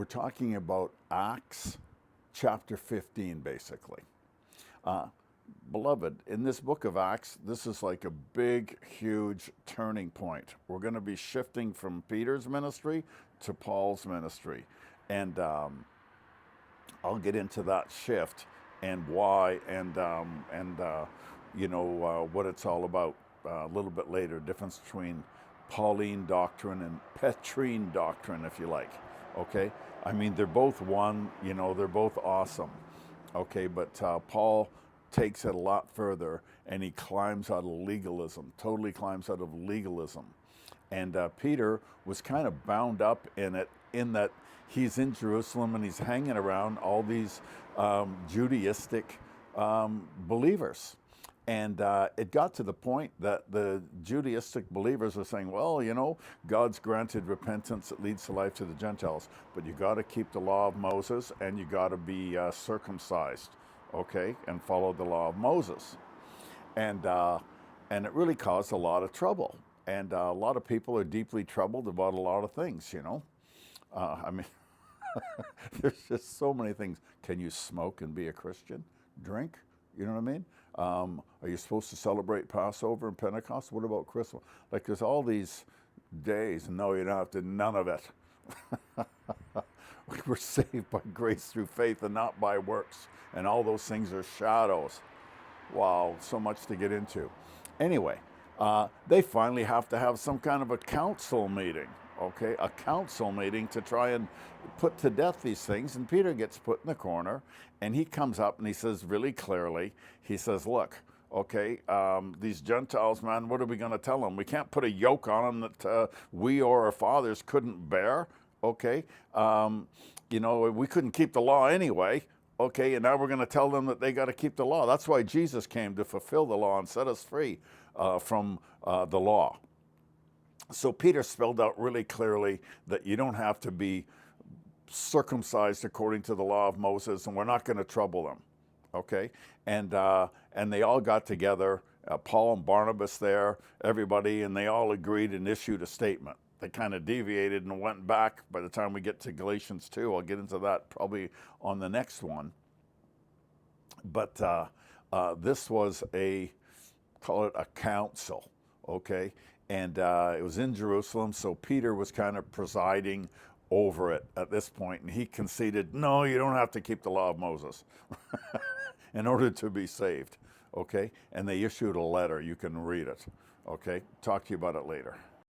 talking about Acts chapter 15, basically. Beloved, in this book of Acts, this is like a big, huge turning point. We're going to be shifting from Peter's ministry to Paul's ministry. And I'll get into that shift and why what it's all about a little bit later. Difference between Pauline doctrine and Petrine doctrine, if you like. Okay? I mean, they're both one, they're both awesome. Okay, but Paul takes it a lot further, and he climbs out of legalism, totally climbs out of legalism. And Peter was kind of bound up in it, in that he's in Jerusalem and he's hanging around all these Judaistic believers. And it got to the point that the Judaistic believers were saying, well, God's granted repentance that leads to life to the Gentiles, but you got to keep the law of Moses and you got to be circumcised, okay, and follow the law of Moses. And it really caused a lot of trouble. And a lot of people are deeply troubled about a lot of things, I mean, there's just so many things. Can you smoke and be a Christian? Drink? You know what I mean? Are you supposed to celebrate Passover and Pentecost? What about Christmas? Like, there's all these days. No, you don't have to, none of it. We're saved by grace through faith and not by works. And all those things are shadows. Wow, so much to get into. Anyway, they finally have to have some kind of a council meeting. Okay, a council meeting to try and put to death these things. And Peter gets put in the corner, and he comes up and he says really clearly, he says, look, okay, these Gentiles, man, what are we going to tell them? We can't put a yoke on them that we or our fathers couldn't bear, okay? We couldn't keep the law anyway, okay? And now we're going to tell them that they got to keep the law. That's why Jesus came, to fulfill the law and set us free from the law. So Peter spelled out really clearly that you don't have to be circumcised according to the law of Moses, and we're not going to trouble them, okay? And they all got together, Paul and Barnabas there, everybody, and they all agreed and issued a statement. They kind of deviated and went back. By the time we get to Galatians 2, I'll get into that probably on the next one. But this was call it a council, okay? And it was in Jerusalem, so Peter was kind of presiding over it at this point, and he conceded, no, you don't have to keep the law of Moses in order to be saved, okay? And they issued a letter. You can read it, okay? Talk to you about it later.